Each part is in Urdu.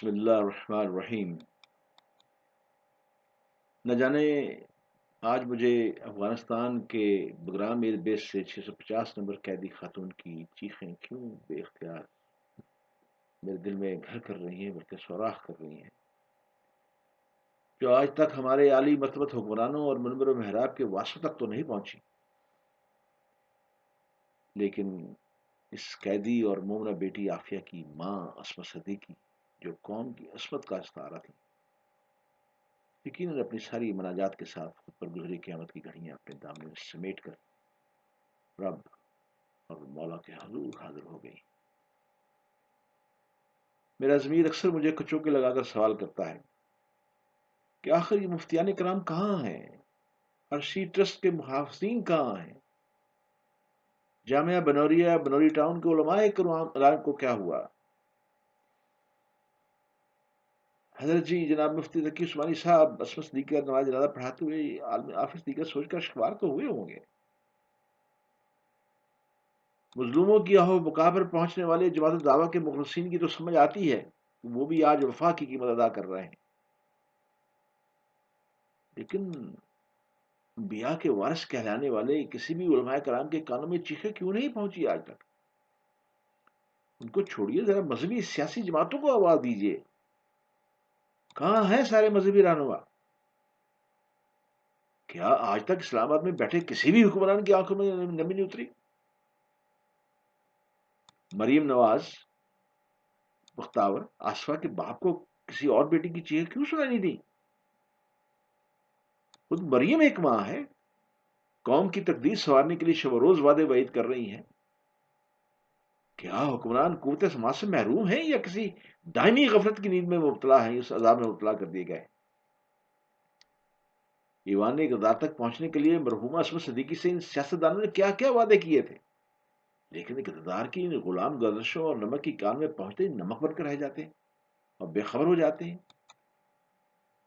بسم اللہ الرحمن الرحیم۔ نہ جانے آج مجھے افغانستان کے بگرام ایئر بیس سے 650 نمبر قیدی خاتون کی چیخیں کیوں بے اختیار میرے دل میں گھر کر رہی ہیں، بلکہ سوراخ کر رہی ہیں، جو آج تک ہمارے عالی مرتبت حکمرانوں اور منبر و محراب کے واسطوں تک تو نہیں پہنچی، لیکن اس قیدی اور مومنہ بیٹی عافیہ کی ماں عصمت صدیقی، جو قوم کی عصمت کا استعارہ تھی، یقیناً اپنی ساری مناجات کے ساتھ خود پر گزری قیامت کی گھڑیاں اپنے دامن میں سمیٹ کر رب اور مولا کے حضور حاضر ہو گئی۔ میرا ضمیر اکثر مجھے کچوکے لگا کر سوال کرتا ہے کہ آخر یہ مفتیان کرام کہاں ہیں؟ عرشی ٹرسٹ کے محافظین کہاں ہیں؟ جامعہ بنوریہ بنوری ٹاؤن کے علماء کرام کو کیا ہوا؟ حضرت جی جناب مفتی ذکی عثمانی صاحب عصمت صدیقی کا نماز جنازہ پڑھاتے ہوئے عالم آفس دیگر سوچ کر شکوار تو ہوئے ہوں گے۔ مظلوموں کی آہو بقا پر پہنچنے والے جماعت الدعوہ کے مخلصین کی تو سمجھ آتی ہے، وہ بھی آج وفا کی قیمت ادا کر رہے ہیں، لیکن انبیاء کے وارث کہلانے والے کسی بھی علماء کرام کے کانوں میں چیخیں کیوں نہیں پہنچی آج تک؟ ان کو چھوڑیے، ذرا مذہبی سیاسی جماعتوں کو آواز دیجیے۔ کہاں ہیں سارے مذہبی رہنما؟ کیا آج تک اسلام آباد میں بیٹھے کسی بھی حکمران کی آنکھوں میں نمی نہیں اتری؟ مریم نواز بختاور آصفہ کے باپ کو کسی اور بیٹی کی چیخیں کیوں سنائی نہیں دی؟ خود مریم ایک ماں ہے، قوم کی تقدیر سنوارنے کے لیے شب و روز وعدے وعید کر رہی ہیں۔ کیا حکمران قوت سماج سے محروم ہیں یا کسی دائمی غفلت کی نیند میں مبتلا ہیں، اس عذاب میں مبتلا کر دیے گئے؟ ایوان اقتدار تک پہنچنے کے لیے مرحومہ عصمت صدیقی سے ان سیاستدانوں نے کیا کیا وعدے کیے تھے، لیکن اقتدار کی ان غلام گردشوں اور نمک کی کان میں پہنچتے ہی نمک بن کر رہ جاتے ہیں اور بے خبر ہو جاتے ہیں۔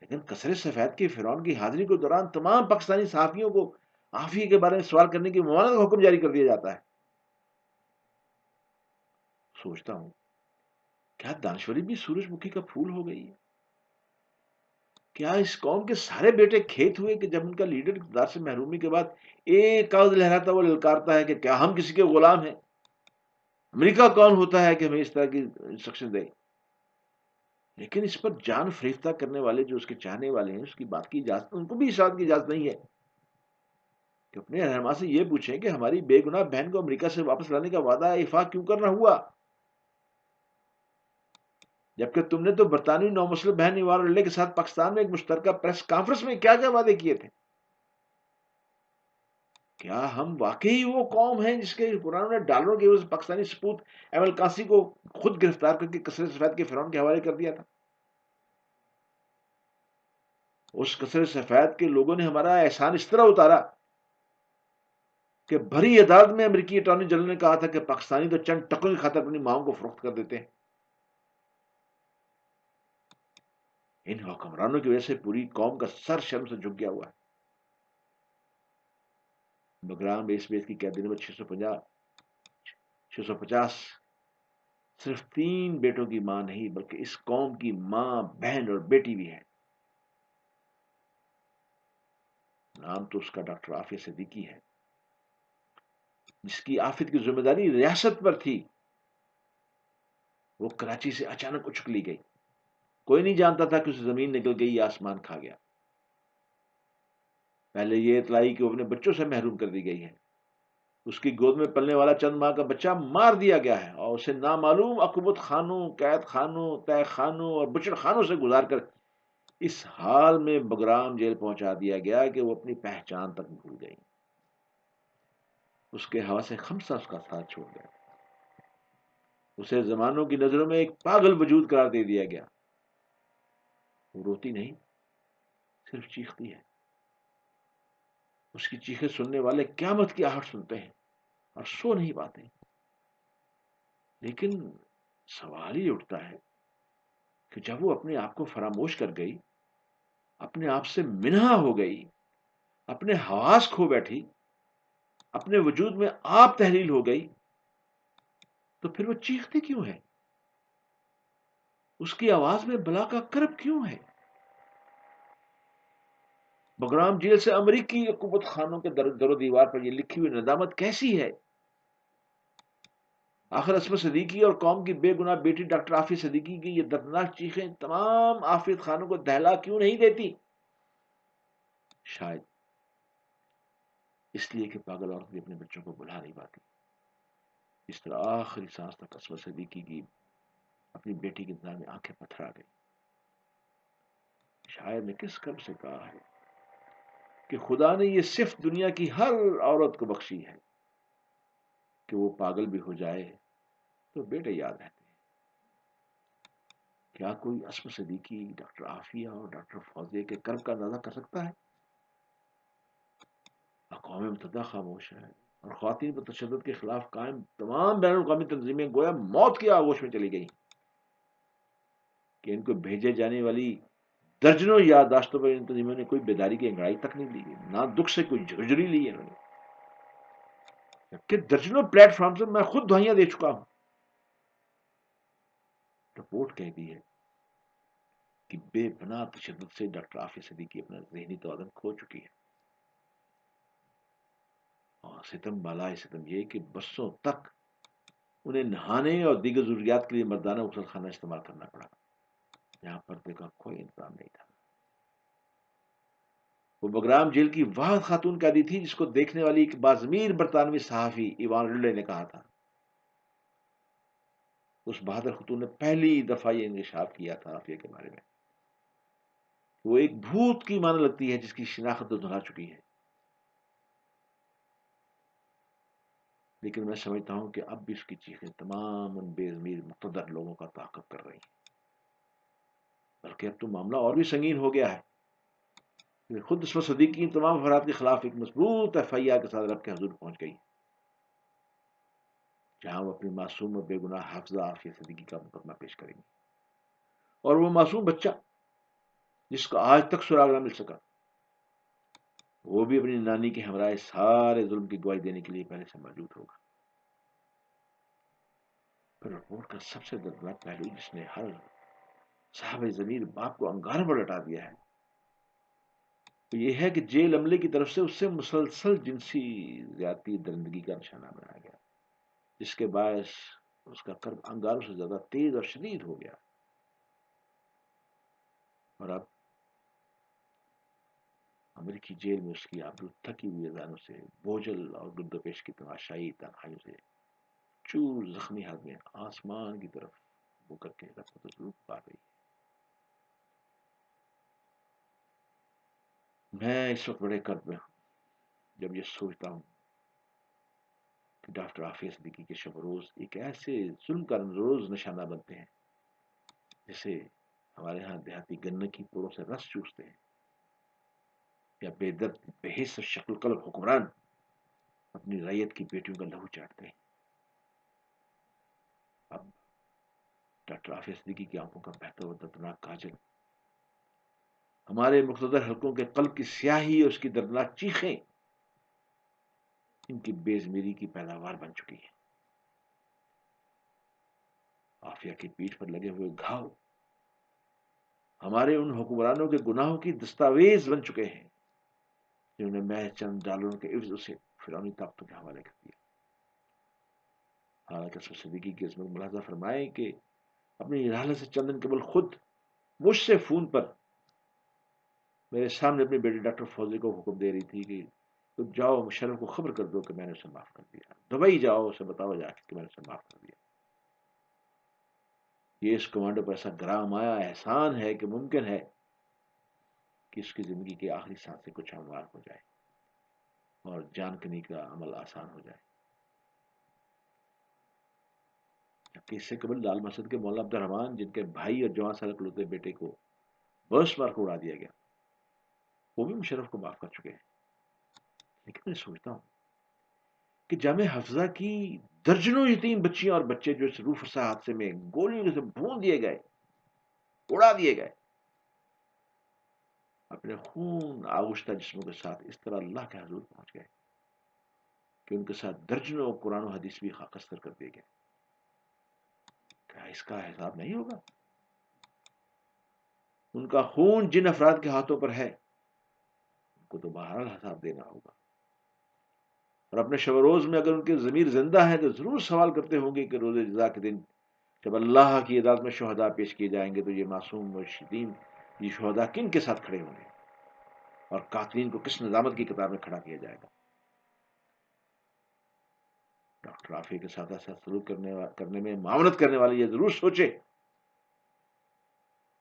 لیکن قصر سفید کے فرعون کی حاضری کے دوران تمام پاکستانی صحافیوں کو عافیہ کے بارے میں سوال کرنے کی ممانعت کا حکم جاری کر دیا جاتا ہے۔ سوچتا ہوں، کیا دانشوری بھی سورج مکھی کا پھول ہو گئی ہے؟ کیا اس قوم کے سارے بیٹے کھیت ہوئے کہ جب ان کا لیڈر اقتدار سے محرومی کے بعد ایک کاغذ لہراتا ہوا للکارتا ہے کہ کیا ہم کسی کے غلام ہیں؟ امریکہ کون ہوتا ہے کہ ہمیں اس طرح کی انسٹرکشن دے؟ لیکن اس پر جان فریفتہ کرنے والے جو اس کے چاہنے والے ہیں، اس کی بات کی اجازت، ان کو بھی اس بات کی اجازت نہیں ہے کہ اپنے رہنما سے یہ پوچھیں کہ ہماری بے گناہ بہن کو امریکہ سے واپس لانے کا وعدہ افاق کیوں کرنا ہوا، جبکہ تم نے تو برطانوی نومسلم بہن ایوان اللہ کے ساتھ پاکستان میں ایک مشترکہ پریس کانفرنس میں کیا کیا وعدے کیے تھے؟ کیا ہم واقعی وہ قوم ہیں جس کے حکمرانوں نے ڈالروں کے عوض پاکستانی سپوت ایم ایل قاسی کو خود گرفتار کر کے قصر سفید کے فرعون کے حوالے کر دیا تھا؟ اس قصر سفید کے لوگوں نے ہمارا احسان اس طرح اتارا کہ بھری عدالت میں امریکی اٹارنی جنرل نے کہا تھا کہ پاکستانی تو چند ٹکوں کی خاطر اپنی ماؤں کو فروخت کر دیتے ہیں۔ ان حکمرانوں کی وجہ سے پوری قوم کا سر شرم سے جھک گیا ہوا ہے۔ بگرام بیس کی قیدی نمبر 650 صرف 3 بیٹوں کی ماں نہیں، بلکہ اس قوم کی ماں، بہن اور بیٹی بھی ہے۔ نام تو اس کا ڈاکٹر عافیہ صدیقی ہے، جس کی آفت کی ذمہ داری ریاست پر تھی۔ وہ کراچی سے اچانک اچک لی گئی، کوئی نہیں جانتا تھا کہ اسے زمین نکل گئی یا آسمان کھا گیا۔ پہلے یہ اطلاعی کہ وہ اپنے بچوں سے محروم کر دی گئی ہے، اس کی گود میں پلنے والا چند ماہ کا بچہ مار دیا گیا ہے اور اسے نامعلوم عقوبت خانوں، قید خانوں، تہ خانوں اور بچڑ خانوں سے گزار کر اس حال میں بگرام جیل پہنچا دیا گیا کہ وہ اپنی پہچان تک بھول گئی۔ اس کے حواس خمسہ اس کا ساتھ چھوڑ گیا، اسے زمانوں کی نظروں میں ایک پاگل وجود قرار دے دیا گیا۔ وہ روتی نہیں، صرف چیختی ہے۔ اس کی چیخیں سننے والے قیامت کی آہٹ سنتے ہیں اور سو نہیں پاتے۔ لیکن سوال ہی اٹھتا ہے کہ جب وہ اپنے آپ کو فراموش کر گئی، اپنے آپ سے منہا ہو گئی، اپنے حواس کھو بیٹھی، اپنے وجود میں آپ تحلیل ہو گئی، تو پھر وہ چیختی کیوں ہے؟ اس کی آواز میں بلا کا کرب کیوں ہے؟ بگرام جیل سے امریکی حکومت خانوں کے در و دیوار پر یہ لکھی ہوئی ندامت کیسی ہے؟ آخر عصمت صدیقی اور قوم کی بے گناہ بیٹی ڈاکٹر عافیہ صدیقی کی یہ دردناک چیخیں تمام عافیت خانوں کو دہلا کیوں نہیں دیتی؟ شاید اس لیے کہ پاگل عورت بھی اپنے بچوں کو بلا نہیں پاتی. اس طرح آخری سانس تک عصمت صدیقی کی اپنی بیٹی کے انتظار میں آنکھیں پتھرا گئی. شاعر نے کس کرم سے کہا ہے کہ خدا نے یہ صفت دنیا کی ہر عورت کو بخشی ہے کہ وہ پاگل بھی ہو جائے تو بیٹے یاد رہتے ہیں. کیا کوئی عصمت صدیقی، ڈاکٹر عافیہ اور ڈاکٹر فوزیہ کے کرب کا اندازہ کر سکتا ہے؟ اقوام متحدہ خاموش ہے اور خواتین پر تشدد کے خلاف قائم تمام بین الاقوامی تنظیمیں گویا موت کی آغوش میں چلی گئی کہ ان کو بھیجے جانے والی درجنوں یادداشتوں پر ان تنظیموں نے کوئی بیداری کی انگڑائی تک نہیں لی، نہ دکھ سے کوئی جھرجھری لی انہوں نے. جبکہ درجنوں پلیٹ فارم سے میں خود دہائیاں دے چکا ہوں. رپورٹ کہتی ہے کہ بے پناہ تشدد سے ڈاکٹر عافیہ صدیقی اپنا ذہنی توازن کھو چکی ہے. اور ستم بالائے ستم یہ کہ برسوں تک انہیں نہانے اور دیگر ضروریات کے لیے مردانہ غسل خانہ استعمال کرنا پڑا. یہاں پردے کا کوئی انتظام نہیں تھا. وہ بگرام جیل کی واحد خاتون قیدی تھی جس کو دیکھنے والی ایک باضمیر برطانوی صحافی ایوان ریڈلے نے کہا تھا. اس بہادر خاتون نے پہلی دفعہ یہ انکشاف کیا تھا عافیہ کے بارے میں. وہ ایک بھوت کی مانے لگتی ہے جس کی شناخت تو دھلا چکی ہے. لیکن میں سمجھتا ہوں کہ اب بھی اس کی چیخیں تمام ان بے ضمیر مقتدر لوگوں کا تعاقب کر رہی ہیں. بلکہ اب تو معاملہ اور بھی سنگین ہو گیا ہے. خود عصمت صدیقی تمام افراد کے خلاف ایک مضبوط ایف آئی آر کے ساتھ رب کے حضور پہنچ گئی جہاں وہ اپنی معصوم اور بے گناہ حافظہ عافیہ صدیقی کا مقدمہ پیش کریں گی. اور وہ معصوم بچہ جس کو آج تک سراغ نہ مل سکا وہ بھی اپنی نانی کے ہمراہ سارے ظلم کی گواہی دینے کے لیے پہلے سے موجود ہوگا. پھر رپورٹ کا سب سے دردناک پہلو جس نے ہر صاحب ضمیر باپ کو انگاروں پر لٹا دیا ہے تو یہ ہے کہ جیل عملے کی طرف سے اس سے مسلسل جنسی زیادتی درندگی کا نشانہ بنایا گیا جس کے باعث اس کا قلب انگاروں سے زیادہ تیز اور شدید ہو گیا. اور اب امریکی جیل میں اس کی آبرو تھکی ہوئی اذانوں سے بوجھل اور گردوپیش کی تماشائی تنہائیوں سے چور زخمی حال میں آسمان کی طرف بو کر کے رفت روپ پا گئی. میں اس وقت بڑے کرب میں ہوں جب یہ سوچتا ہوں کہ ڈاکٹر عافیہ صدیقی کے شب روز ایک ایسے ظلم کا روز نشانہ بنتے ہیں جسے ہمارے ہاں دیہاتی گنے کی پوروں سے رس چوستے ہیں یا بے درد بے حس شکل قلب حکمران اپنی رعیت کی بیٹیوں کا لہو چاٹتے ہیں. اب ڈاکٹر عافیہ صدیقی کی آنکھوں کا بہتا ہوا دردناک کاجل ہمارے مقتدر حلقوں کے قلب کی سیاہی اور اس کی دردناک چیخیں ان کی بے ضمیری کی پیداوار بن چکی ہے. عافیہ کی پیٹھ پر لگے ہوئے گھاؤ ہمارے ان حکمرانوں کے گناہوں کی دستاویز بن چکے ہیں جنہوں نے محض چند ڈالروں کے عوض اسے فرعونی طاقتوں کے حوالے کر دیا. حالانکہ عصمت صدیقی کی عظمت ملاحظہ فرمائیں کہ اپنی رحلت سے چند دن قبل خود مجھ سے فون پر میرے سامنے اپنی بیٹی ڈاکٹر فوزی کو حکم دے رہی تھی کہ تم جاؤ مشرف کو خبر کر دو کہ میں نے اسے معاف کر دیا. دبئی جاؤ اسے بتاؤ جا کے کہ میں نے اسے معاف کر دیا. یہ اس کمانڈو پر ایسا گرام آیا احسان ہے کہ ممکن ہے کہ اس کی زندگی کے آخری سانس سے کچھ ہموار ہو جائے اور جان کنی کا عمل آسان ہو جائے. جبکہ اس سے قبل لال مسجد کے مولانا عبد الرحمان جن کے بھائی اور جوان سال کلوتے بیٹے کو برس مار کو اڑا دیا گیا وہ بھی مشرف کو معاف کر چکے ہیں. لیکن میں سوچتا ہوں کہ جامع حفظہ کی درجنوں یتیم بچیاں اور بچے جو اس روح فرسا حادثے میں گولیوں سے بھون دیے گئے اڑا دیے گئے اپنے خون آغشتہ جسموں کے ساتھ اس طرح اللہ کے حضور پہنچ گئے کہ ان کے ساتھ درجنوں قرآن و حدیث بھی خاکستر کر دیے گئے. کیا اس کا حساب نہیں ہوگا؟ ان کا خون جن افراد کے ہاتھوں پر ہے ان کو تو بہرحال حساب دینا ہوگا، اور اپنے شب و روز میں اگر ان کے ضمیر زندہ ہے تو ضرور سوال کرتے ہوں گے کہ روز جزا کے دن جب اللہ کی عدالت میں شہداء پیش کیے جائیں گے تو یہ معصوم مرشدین، یہ شہداء کن کے ساتھ کھڑے ہوں گے اور قاتلین کو کس ندامت کی قطار میں کھڑا کیا جائے گا۔ ڈاکٹر عافیہ کے ساتھ ایسا سلوک کرنے میں معاونت کرنے والے یہ ضرور سوچے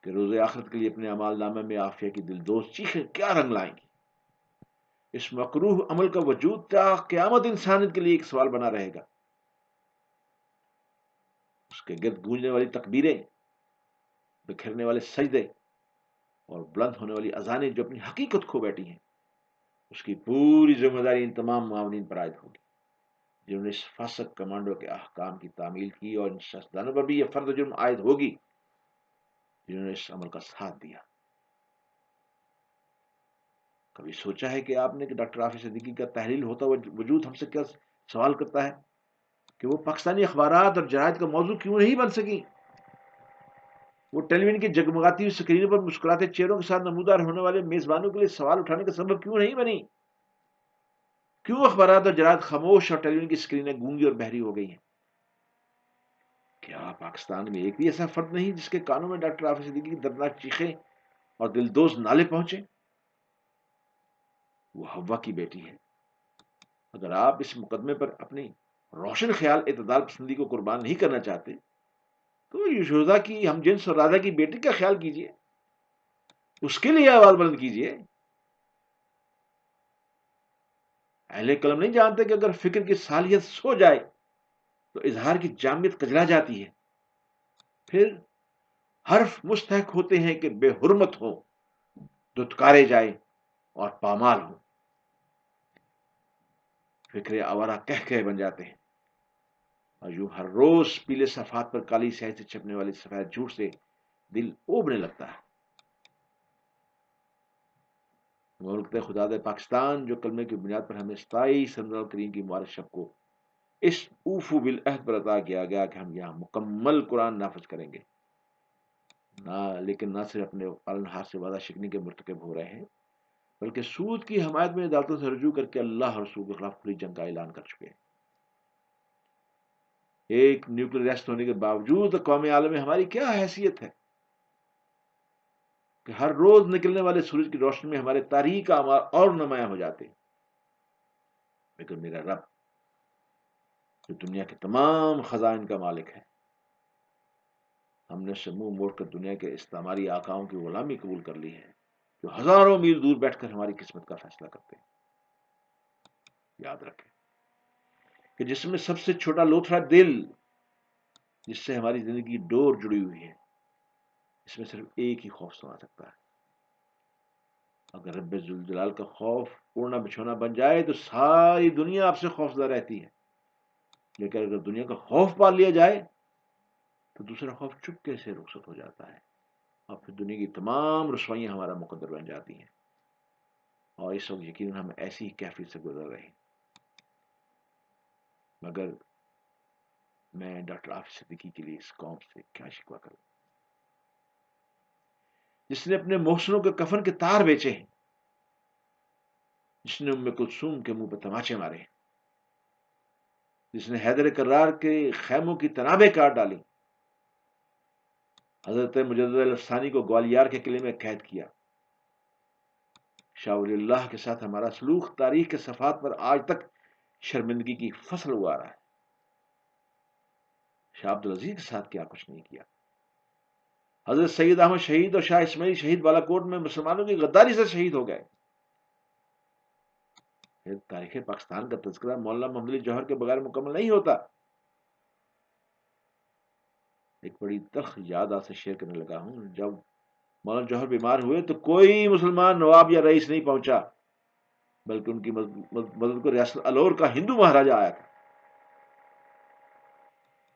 کہ روز آخرت کے لیے اپنے اعمال نامے میں عافیہ کی دلدوز چیخیں کیا رنگ لائیں گی۔ اس مکروہ عمل کا وجود تا قیامت انسانیت کے لیے ایک سوال بنا رہے گا۔ اس کے گرد گونجنے والی تکبیریں، بکھرنے والے سجدے اور بلند ہونے والی اذانیں جو اپنی حقیقت کھو بیٹھی ہیں، اس کی پوری ذمہ داری ان تمام معاونین پر عائد ہوگی جنہوں نے اس فاسق کمانڈو کے احکام کی تعمیل کی، اور ان سیاستدانوں پر بھی یہ فرض جرم عائد ہوگی جنہوں نے اس عمل کا ساتھ دیا۔ کبھی سوچا ہے کہ آپ نے کہ ڈاکٹر عافیہ صدیقی کا تحلیل ہوتا وجود ہم سے کیا سوال کرتا ہے کہ وہ پاکستانی اخبارات اور جرائد کا موضوع کیوں نہیں بن سکی؟ وہ ٹیلی ویژن کی جگمگاتی ہوئی سکرینوں پر مسکراتے چہروں کے ساتھ نمودار ہونے والے میزبانوں کے لیے سوال اٹھانے کا سبب کیوں نہیں بنی؟ کیوں اخبارات اور جرائد خاموش اور ٹیلی ویژن کی سکرینیں گونگی اور بہری ہو گئی ہیں؟ کیا پاکستان میں ایک بھی ایسا فرد نہیں جس کے کانوں میں ڈاکٹر عافیہ صدیقی کی دردناک چیخیں اور دلدوز نعرے پہنچے؟ وہ حوا کی بیٹی ہے۔ اگر آپ اس مقدمے پر اپنی روشن خیال اعتدال پسندی کو قربان نہیں کرنا چاہتے تو یشودا کی ہم جنس اور رادھا کی بیٹی کا خیال کیجیے، اس کے لیے آواز بلند کیجیے۔ اہل قلم نہیں جانتے کہ اگر فکر کی صلاحیت سو جائے تو اظہار کی جامعیت کجلا جاتی ہے، پھر حرف مستحق ہوتے ہیں کہ بے حرمت ہو، دھتکارے جائیں اور پامال ہو۔ فکر آوارہ کہہ بن جاتے ہیں، اور یوں ہر روز پیلے صفحات پر کالی سیاہی سے چھپنے والے سفید جھوٹ سے دل اوبنے لگتا ہے۔ مملکت خدا دے پاکستان جو کلمے کی بنیاد پر ہمیں 27 رمضان کریم کی مبارک شب کو اس اوفو بالعہد پر عطا کیا گیا کہ ہم یہاں مکمل قرآن نافذ کریں گے، لیکن نہ صرف اپنے پالنہار سے وعدہ شکنی کے مرتکب ہو رہے ہیں بلکہ سود کی حمایت میں عدالتوں سے رجوع کر کے اللہ اور رسول کے خلاف کھلی جنگ کا اعلان کر چکے ہیں۔ ایک نیوکلیر ریاست ہونے کے باوجود قوم عالم میں ہماری کیا حیثیت ہے کہ ہر روز نکلنے والے سورج کی روشنی میں ہمارے تاریخ کا اعمال اور نمایاں ہو جاتے ہیں۔ لیکن میرا رب جو دنیا کے تمام خزائن کا مالک ہے، ہم نے اس سے منہ موڑ کر دنیا کے استعماری آقاؤں کی غلامی قبول کر لی ہے جو ہزاروں میل دور بیٹھ کر ہماری قسمت کا فیصلہ کرتے ہیں۔ یاد رکھیں کہ جس میں سب سے چھوٹا لوتھڑا دل جس سے ہماری زندگی کی ڈور جڑی ہوئی ہے، اس میں صرف ایک ہی خوف سما سکتا ہے۔ اگر رب ذوالجلال کا خوف اڑنا بچھونا بن جائے تو ساری دنیا آپ سے خوفزدہ رہتی ہے، لیکن اگر دنیا کا خوف پال لیا جائے تو دوسرا خوف چپکے سے رخصت ہو جاتا ہے، اور پھر دنیا کی تمام رسوائیاں ہمارا مقدر بن جاتی ہیں، اور اس وقت یقیناً ہم ایسی کیفیت سے گزر رہے ہیں۔ مگر میں ڈاکٹر عافیہ صدیقی کے لیے اس قوم سے کیا شکوہ کروں جس نے اپنے محسنوں کے کفن کے تار بیچے ہیں، جس نے ام کلثوم کے منہ پہ تماچے مارے ہیں، جس نے حیدر کرار کے خیموں کی تنابیں کاٹ ڈالی، حضرت مجدد الافسانی کو گوالیار کے قلعے میں قید کیا۔ شاہ ولی اللہ کے ساتھ ہمارا سلوک تاریخ کے صفحات پر آج تک شرمندگی کی فصل اگا رہا ہے۔ شاہ عبد العزیز کے ساتھ کیا کچھ نہیں کیا۔ حضرت سید احمد شہید اور شاہ اسماعیل شہید بالا کوٹ میں مسلمانوں کی غداری سے شہید ہو گئے۔ پھر تاریخ پاکستان کا تذکرہ مولانا محمد علی جوہر کے بغیر مکمل نہیں ہوتا۔ ایک بڑی تلخ یاد آپ سے شیئر کرنے لگا ہوں۔ جب مولانا جوہر بیمار ہوئے تو کوئی مسلمان نواب یا رئیس نہیں پہنچا، بلکہ ان کی مدد کو ریاست الور کا ہندو مہاراجہ آیا تھا۔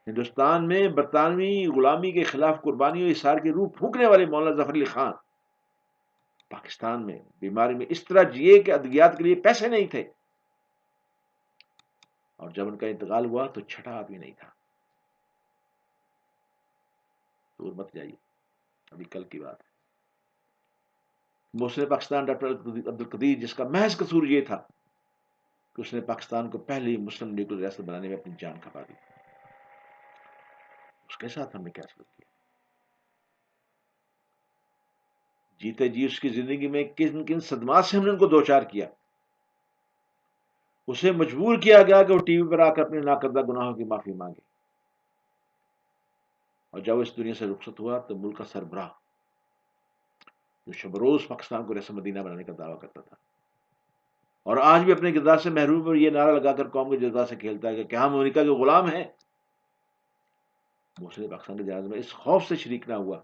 ہندوستان میں برطانوی غلامی کے خلاف قربانی اور اثار کی روح پھونکنے والے مولانا ظفر علی خان پاکستان میں بیماری میں اس طرح جیے کہ ادویات کے لیے پیسے نہیں تھے، اور جب ان کا انتقال ہوا تو چھٹا آدمی نہیں تھا۔ دور مت جائیے، ابھی کل کی بات ہے۔ محسن پاکستان ڈاکٹر عبد القدیر، جس کا محض قصور یہ تھا کہ اس نے پاکستان کو پہلی مسلم لیگ ریاست بنانے میں اپنی جان کھپا دی، اس کے ساتھ ہم نے کیا سلوک کیا؟ جیتے جی اس کی زندگی میں کن کن صدمات سے ہم نے ان کو دوچار کیا. اسے مجبور کیا گیا کہ وہ ٹی وی پر آ کر اپنے ناکردہ گناہوں کی معافی مانگے، اور جب اس دنیا سے رخصت ہوا تو ملک کا سربراہ جو شب روز پاکستان کو ریاست مدینہ بنانے کا دعویٰ کرتا تھا، اور آج بھی اپنے کردار سے محروم پر یہ نعرہ لگا کر قوم کے جذبات سے کھیلتا ہے کہ کیا ہم امریکہ کے غلام ہیں، محسن پاکستان کے جنازے میں اس خوف سے شریک نہ ہوا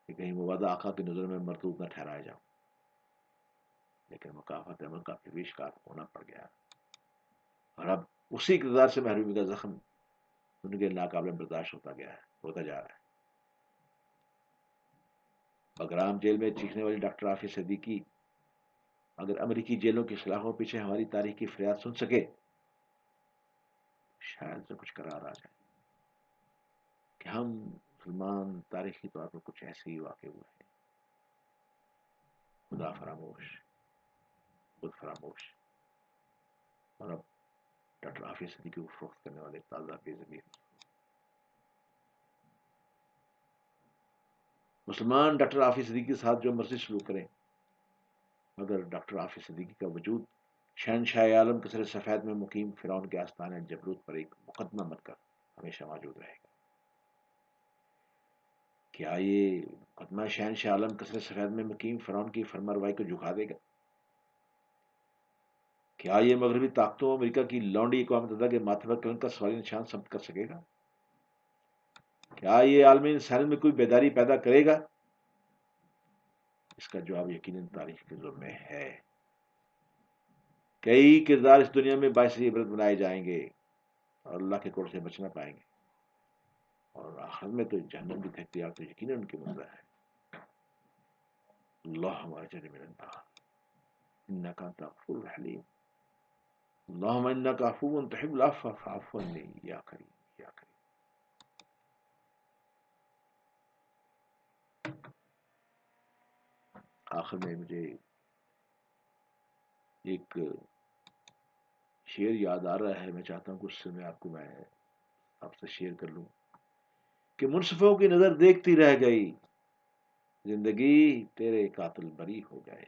کہ کہیں مبادہ آقا کی نظر میں مردود نہ ٹھہرایا جاؤ، لیکن مقافات عمل کا پھر بھی شکار ہونا پڑ گیا، اور اب اسی اقتدار سے محرومی کا زخم ان کے ناقابل برداشت ہوتا جا رہا ہے. بگرام جیل میں چیخنے والی ڈاکٹر عافیہ صدیقی اگر امریکی جیلوں کی سلاخوں پیچھے ہماری تاریخ کی فریاد سن سکے، شاید سے کچھ قرار آ جائے کہ ہم مسلمان تاریخی طور پر کچھ ایسے ہی واقع ہوئے ہیں. خدا فراموش، خود فراموش. اور اب ڈاکٹر عافیہ صدیقی کو فروخت کرنے والے تازہ بے ضمیر مسلمان ڈاکٹر عافیہ صدیقی کے ساتھ جو مرضی سلوک کریں، مگر ڈاکٹر عافیہ صدیقی کا وجود شہنشاہ عالم کے سر سفید میں مقیم فرعون کے آستان جبروت پر ایک مقدمہ بن کر ہمیشہ موجود رہے گا. کیا یہ مقدمہ شہنشاہ عالم کے سر سفید میں مقیم فرعون کی فرمانروائی کو جھکا دے گا؟ کیا یہ مغربی طاقتوں امریکہ کی لونڈی اقوام متحدہ کے ماتھے پر کلنک کا سوالی نشان ثبت کر سکے گا؟ کیا یہ عالمی انسانیت میں کوئی بیداری پیدا کرے گا؟ اس کا جواب یقیناً تاریخ کے زور میں ہے. کئی کردار اس دنیا میں باعث عبرت بنائے جائیں گے اور اللہ کے کوڑ سے بچ نہ پائیں گے، اور آخر میں تو جہنم بھی تھکتی آپ تو یقیناً ان کے منظر ہے. اللہم اجرنی من النار انک انت الغفور الحلیم، اللہم انک عفو تحب العفو فاعف عنی یا کریم یا کریم. آخر میں مجھے ایک شعر یاد آ رہا ہے، میں چاہتا ہوں کہ اس سے میں آپ سے شیئر کر لوں کہ منصفوں کی نظر دیکھتی رہ گئی، زندگی تیرے قاتل بری ہو گئے.